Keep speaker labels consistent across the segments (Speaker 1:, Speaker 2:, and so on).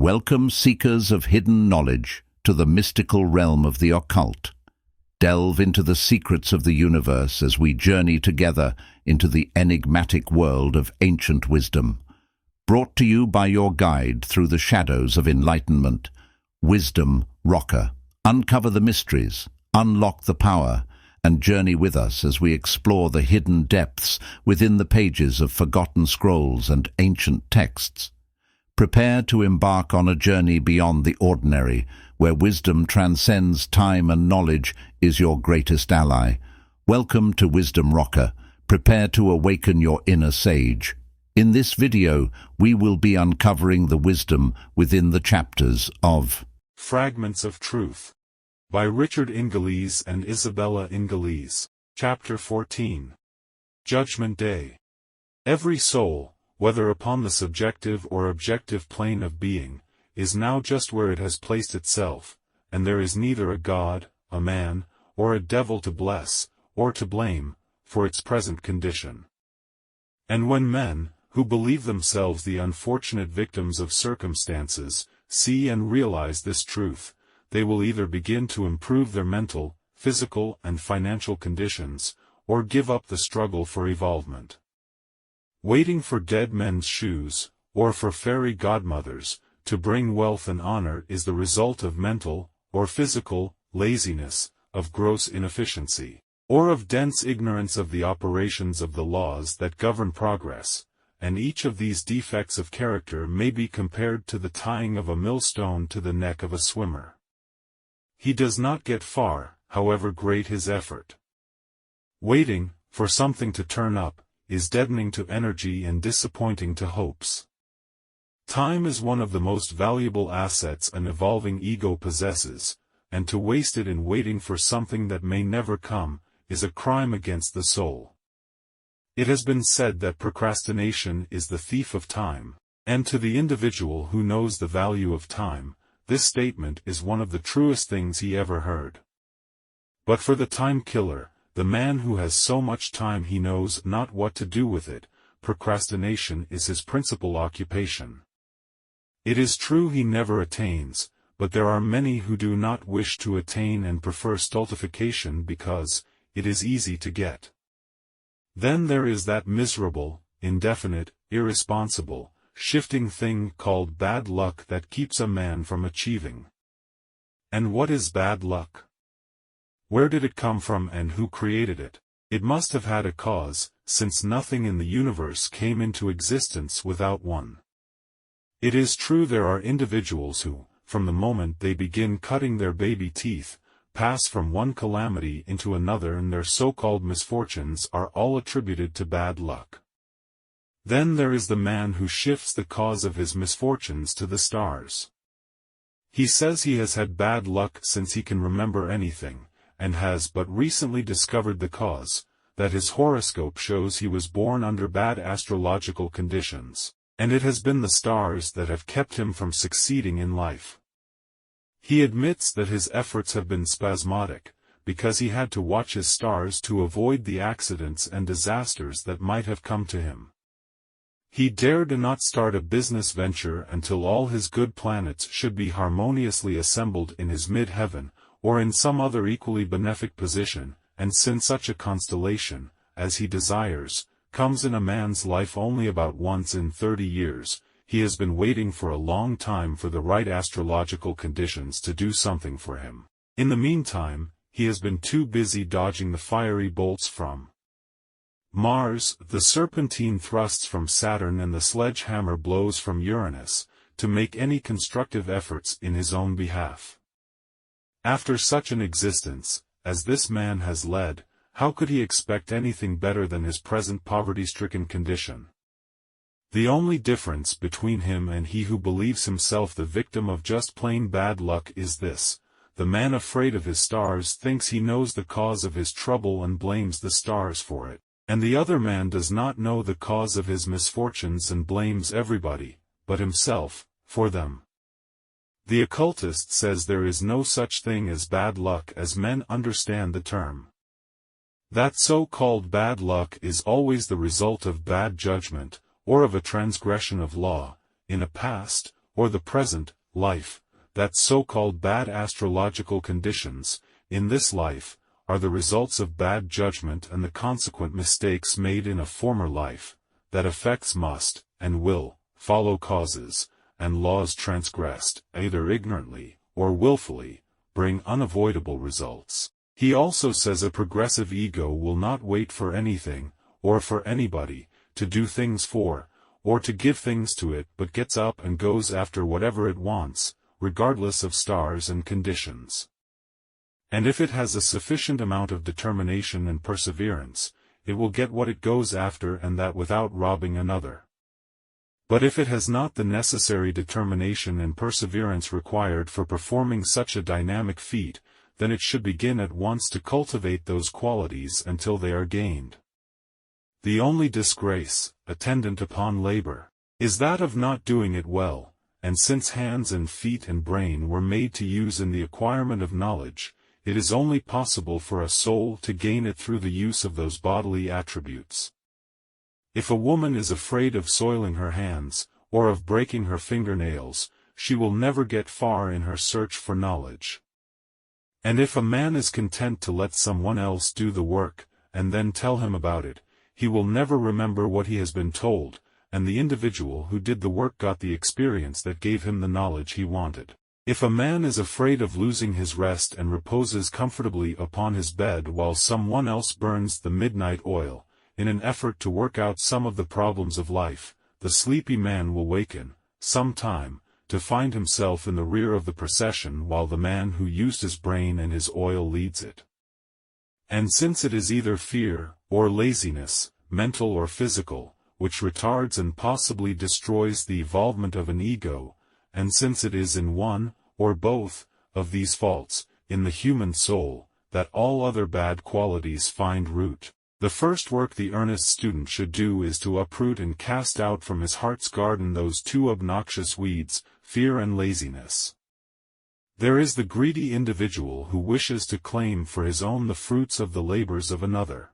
Speaker 1: Welcome, seekers of hidden knowledge, to the mystical realm of the occult. Delve into the secrets of the universe as we journey together into the enigmatic world of ancient wisdom. Brought to you by your guide through the shadows of enlightenment, Wisdom Rocker. Uncover the mysteries, unlock the power, and journey with us as we explore the hidden depths within the pages of forgotten scrolls and ancient texts. Prepare to embark on a journey beyond the ordinary, where wisdom transcends time and knowledge is your greatest ally. Welcome to Wisdom Rocker. Prepare to awaken your inner sage. In this video, we will be uncovering the wisdom within the chapters of
Speaker 2: Fragments of Truth by Richard Ingalese and Isabella Ingalese. Chapter 14. Judgment Day. Every soul, whether upon the subjective or objective plane of being, is now just where it has placed itself, and there is neither a God, a man, or a devil to bless, or to blame, for its present condition. And when men, who believe themselves the unfortunate victims of circumstances, see and realize this truth, they will either begin to improve their mental, physical and financial conditions, or give up the struggle for evolvement. Waiting for dead men's shoes, or for fairy godmothers, to bring wealth and honor is the result of mental, or physical, laziness, of gross inefficiency, or of dense ignorance of the operations of the laws that govern progress, and each of these defects of character may be compared to the tying of a millstone to the neck of a swimmer. He does not get far, however great his effort. Waiting, for something to turn up, is deadening to energy and disappointing to hopes. Time is one of the most valuable assets an evolving ego possesses, and to waste it in waiting for something that may never come, is a crime against the soul. It has been said that procrastination is the thief of time, and to the individual who knows the value of time, this statement is one of the truest things he ever heard. But for the time killer, the man who has so much time he knows not what to do with it, procrastination is his principal occupation. It is true he never attains, but there are many who do not wish to attain and prefer stultification because it is easy to get. Then there is that miserable, indefinite, irresponsible, shifting thing called bad luck that keeps a man from achieving. And what is bad luck? Where did it come from and who created it? It must have had a cause, since nothing in the universe came into existence without one. It is true there are individuals who, from the moment they begin cutting their baby teeth, pass from one calamity into another, and their so-called misfortunes are all attributed to bad luck. Then there is the man who shifts the cause of his misfortunes to the stars. He says he has had bad luck since he can remember anything, and has but recently discovered the cause, that his horoscope shows he was born under bad astrological conditions, and it has been the stars that have kept him from succeeding in life. He admits that his efforts have been spasmodic, because he had to watch his stars to avoid the accidents and disasters that might have come to him. He dared not start a business venture until all his good planets should be harmoniously assembled in his mid-heaven, or in some other equally benefic position, and since such a constellation, as he desires, comes in a man's life only about once in 30 years, he has been waiting for a long time for the right astrological conditions to do something for him. In the meantime, he has been too busy dodging the fiery bolts from Mars, the serpentine thrusts from Saturn and the sledgehammer blows from Uranus, to make any constructive efforts in his own behalf. After such an existence, as this man has led, how could he expect anything better than his present poverty-stricken condition? The only difference between him and he who believes himself the victim of just plain bad luck is this: the man afraid of his stars thinks he knows the cause of his trouble and blames the stars for it. And the other man does not know the cause of his misfortunes and blames everybody, but himself, for them. The occultist says there is no such thing as bad luck as men understand the term. That so-called bad luck is always the result of bad judgment, or of a transgression of law, in a past, or the present, life, that so-called bad astrological conditions, in this life, are the results of bad judgment and the consequent mistakes made in a former life, that effects must, and will, follow causes, and laws transgressed, either ignorantly, or willfully, bring unavoidable results. He also says a progressive ego will not wait for anything, or for anybody, to do things for, or to give things to it, but gets up and goes after whatever it wants, regardless of stars and conditions. And if it has a sufficient amount of determination and perseverance, it will get what it goes after, and that without robbing another. But if it has not the necessary determination and perseverance required for performing such a dynamic feat, then it should begin at once to cultivate those qualities until they are gained. The only disgrace, attendant upon labor, is that of not doing it well, and since hands and feet and brain were made to use in the acquirement of knowledge, it is only possible for a soul to gain it through the use of those bodily attributes. If a woman is afraid of soiling her hands, or of breaking her fingernails, she will never get far in her search for knowledge. And if a man is content to let someone else do the work, and then tell him about it, he will never remember what he has been told, and the individual who did the work got the experience that gave him the knowledge he wanted. If a man is afraid of losing his rest and reposes comfortably upon his bed while someone else burns the midnight oil, in an effort to work out some of the problems of life, the sleepy man will waken, some time, to find himself in the rear of the procession while the man who used his brain and his oil leads it. And since it is either fear, or laziness, mental or physical, which retards and possibly destroys the evolvement of an ego, and since it is in one, or both, of these faults, in the human soul, that all other bad qualities find root, the first work the earnest student should do is to uproot and cast out from his heart's garden those two obnoxious weeds, fear and laziness. There is the greedy individual who wishes to claim for his own the fruits of the labors of another.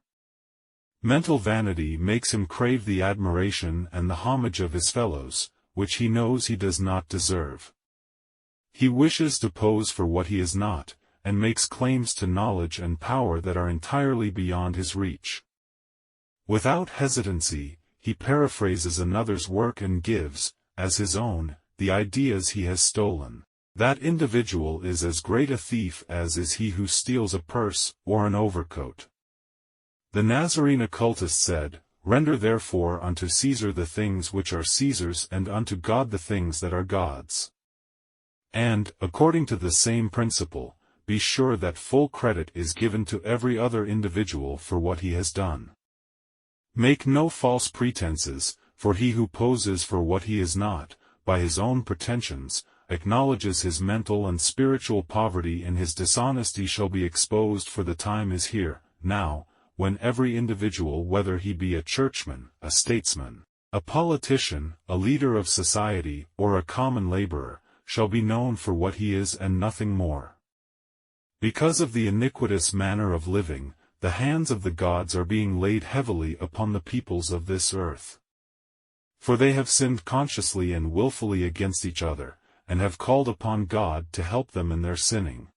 Speaker 2: Mental vanity makes him crave the admiration and the homage of his fellows, which he knows he does not deserve. He wishes to pose for what he is not, and makes claims to knowledge and power that are entirely beyond his reach. Without hesitancy, he paraphrases another's work and gives, as his own, the ideas he has stolen. That individual is as great a thief as is he who steals a purse or an overcoat. The Nazarene occultist said, "Render therefore unto Caesar the things which are Caesar's, and unto God the things that are God's." And, according to the same principle, be sure that full credit is given to every other individual for what he has done. Make no false pretenses, for he who poses for what he is not, by his own pretensions, acknowledges his mental and spiritual poverty, and his dishonesty shall be exposed, for the time is here, now, when every individual, whether he be a churchman, a statesman, a politician, a leader of society, or a common laborer, shall be known for what he is and nothing more. Because of the iniquitous manner of living, the hands of the gods are being laid heavily upon the peoples of this earth. For they have sinned consciously and willfully against each other, and have called upon God to help them in their sinning.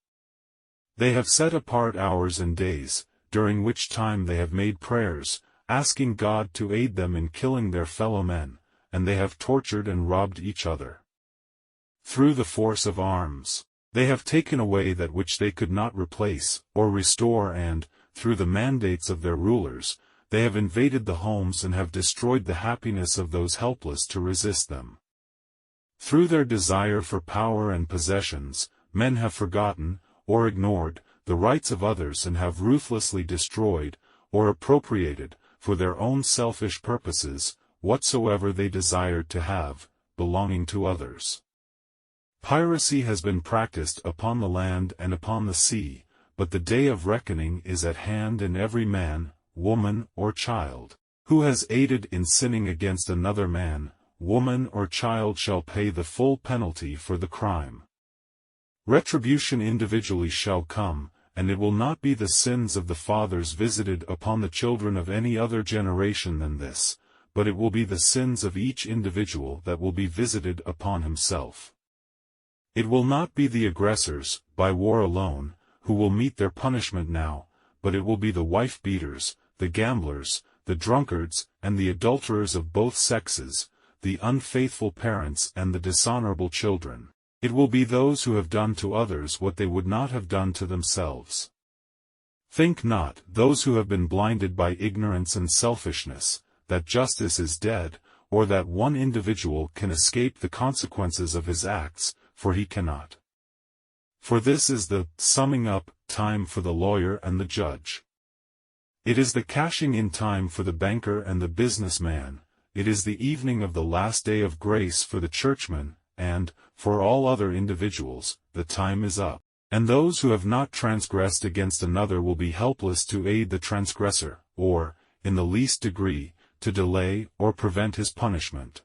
Speaker 2: They have set apart hours and days, during which time they have made prayers, asking God to aid them in killing their fellow men, and they have tortured and robbed each other. Through the force of arms, they have taken away that which they could not replace or restore, and, through the mandates of their rulers, they have invaded the homes and have destroyed the happiness of those helpless to resist them. Through their desire for power and possessions, men have forgotten, or ignored, the rights of others, and have ruthlessly destroyed, or appropriated, for their own selfish purposes, whatsoever they desired to have, belonging to others. Piracy has been practiced upon the land and upon the sea, but the day of reckoning is at hand, and every man, woman, or child, who has aided in sinning against another man, woman, or child shall pay the full penalty for the crime. Retribution individually shall come, and it will not be the sins of the fathers visited upon the children of any other generation than this, but it will be the sins of each individual that will be visited upon himself. It will not be the aggressors, by war alone, who will meet their punishment now, but it will be the wife-beaters, the gamblers, the drunkards, and the adulterers of both sexes, the unfaithful parents and the dishonorable children. It will be those who have done to others what they would not have done to themselves. Think not, those who have been blinded by ignorance and selfishness, that justice is dead, or that one individual can escape the consequences of his acts, for he cannot. For this is the summing up time for the lawyer and the judge. It is the cashing in time for the banker and the businessman, it is the evening of the last day of grace for the churchman, and, for all other individuals, the time is up, and those who have not transgressed against another will be helpless to aid the transgressor, or, in the least degree, to delay or prevent his punishment.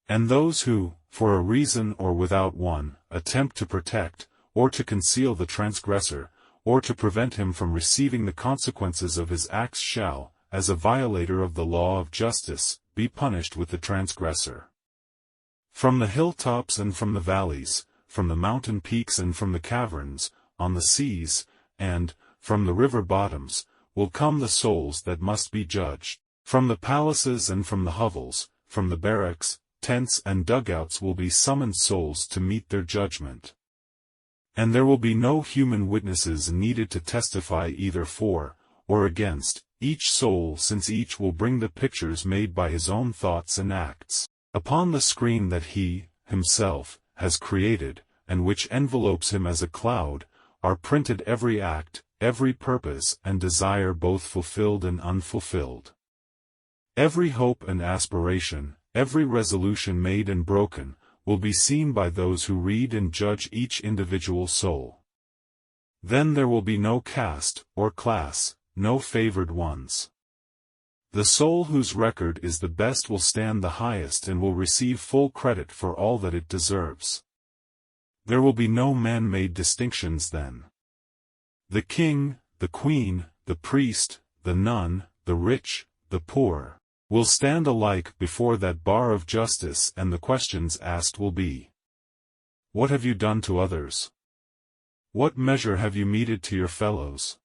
Speaker 2: And those who, for a reason or without one, attempt to protect, or to conceal the transgressor, or to prevent him from receiving the consequences of his acts shall, as a violator of the law of justice, be punished with the transgressor. From the hilltops and from the valleys, from the mountain peaks and from the caverns, on the seas, and, from the river bottoms, will come the souls that must be judged. From the palaces and from the hovels, from the barracks, tents and dugouts will be summoned souls to meet their judgment. And there will be no human witnesses needed to testify either for, or against, each soul, since each will bring the pictures made by his own thoughts and acts, upon the screen that he, himself, has created, and which envelopes him as a cloud, are printed every act, every purpose and desire both fulfilled and unfulfilled. Every hope and aspiration, every resolution made and broken, will be seen by those who read and judge each individual soul. Then there will be no caste, or class, no favored ones. The soul whose record is the best will stand the highest and will receive full credit for all that it deserves. There will be no man-made distinctions then. The king, the queen, the priest, the nun, the rich, the poor, will stand alike before that bar of justice, and the questions asked will be: What have you done to others? What measure have you meted to your fellows?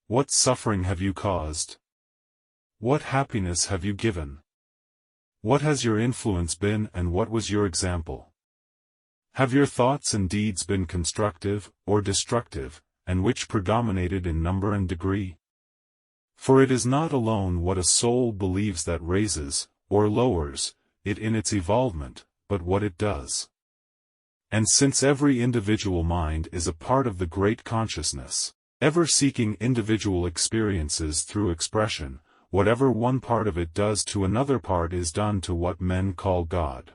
Speaker 2: What suffering have you caused? What happiness have you given? What has your influence been, and what was your example? Have your thoughts and deeds been constructive, or destructive, and which predominated in number and degree? For it is not alone what a soul believes that raises, or lowers, it in its evolvement, but what it does. And since every individual mind is a part of the great consciousness, ever seeking individual experiences through expression, whatever one part of it does to another part is done to what men call God.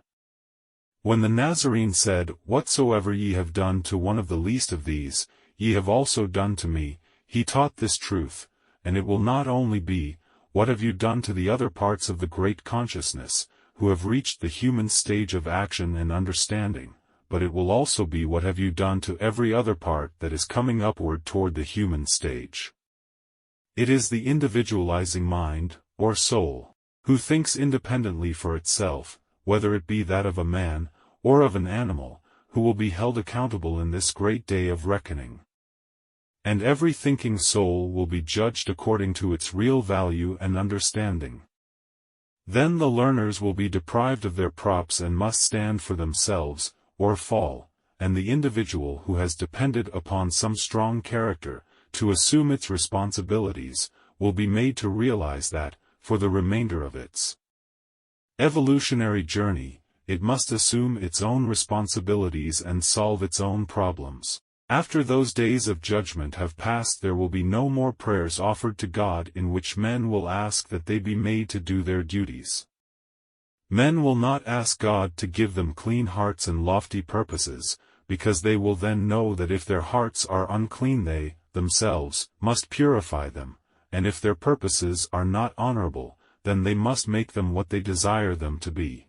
Speaker 2: When the Nazarene said, Whatsoever ye have done to one of the least of these, ye have also done to me, he taught this truth, and it will not only be, What have you done to the other parts of the great consciousness, who have reached the human stage of action and understanding, but it will also be what have you done to every other part that is coming upward toward the human stage. It is the individualizing mind, or soul, who thinks independently for itself, whether it be that of a man, or of an animal, who will be held accountable in this great day of reckoning. And every thinking soul will be judged according to its real value and understanding. Then the learners will be deprived of their props and must stand for themselves, or fall, and the individual who has depended upon some strong character, to assume its responsibilities, will be made to realize that, for the remainder of its evolutionary journey, it must assume its own responsibilities and solve its own problems. After those days of judgment have passed, there will be no more prayers offered to God in which men will ask that they be made to do their duties. Men will not ask God to give them clean hearts and lofty purposes, because they will then know that if their hearts are unclean they, themselves, must purify them, and if their purposes are not honorable, then they must make them what they desire them to be.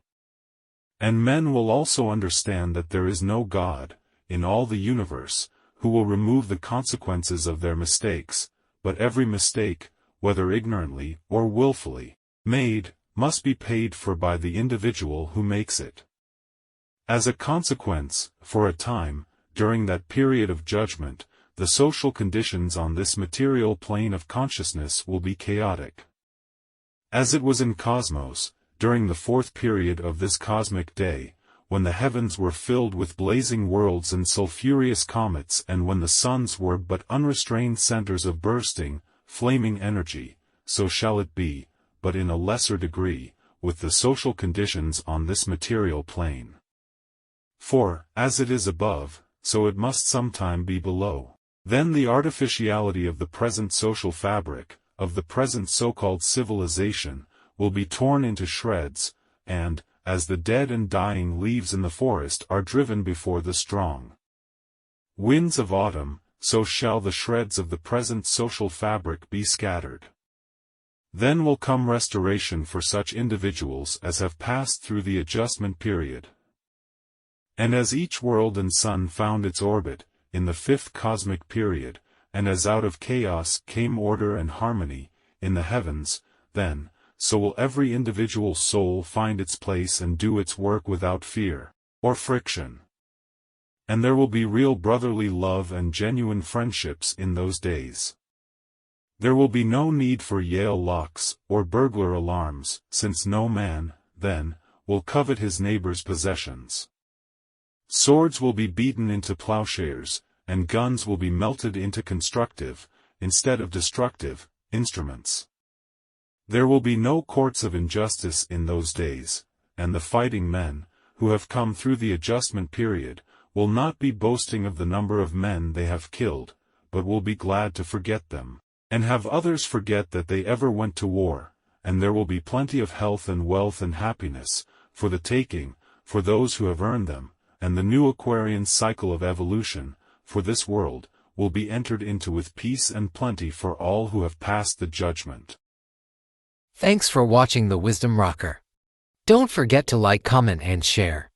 Speaker 2: And men will also understand that there is no God, in all the universe, who will remove the consequences of their mistakes, but every mistake, whether ignorantly or willfully made, must be paid for by the individual who makes it. As a consequence, for a time, during that period of judgment, the social conditions on this material plane of consciousness will be chaotic. As it was in Cosmos, during the fourth period of this cosmic day, when the heavens were filled with blazing worlds and sulphurous comets, and when the suns were but unrestrained centers of bursting, flaming energy, so shall it be, but in a lesser degree, with the social conditions on this material plane. For, as it is above, so it must sometime be below. Then the artificiality of the present social fabric, of the present so-called civilization, will be torn into shreds, and, as the dead and dying leaves in the forest are driven before the strong winds of autumn, so shall the shreds of the present social fabric be scattered. Then will come restoration for such individuals as have passed through the adjustment period. And as each world and sun found its orbit, in the fifth cosmic period, and as out of chaos came order and harmony, in the heavens, then, so will every individual soul find its place and do its work without fear, or friction. And there will be real brotherly love and genuine friendships in those days. There will be no need for Yale locks, or burglar alarms, since no man, then, will covet his neighbor's possessions. Swords will be beaten into plowshares, and guns will be melted into constructive, instead of destructive, instruments. There will be no courts of injustice in those days, and the fighting men, who have come through the adjustment period, will not be boasting of the number of men they have killed, but will be glad to forget them, and have others forget that they ever went to war, and there will be plenty of health and wealth and happiness, for the taking, for those who have earned them, and the new Aquarian cycle of evolution, for this world, will be entered into with peace and plenty for all who have passed the judgment.
Speaker 3: Thanks for watching the Wisdom Rocker. Don't forget to like, comment, and share.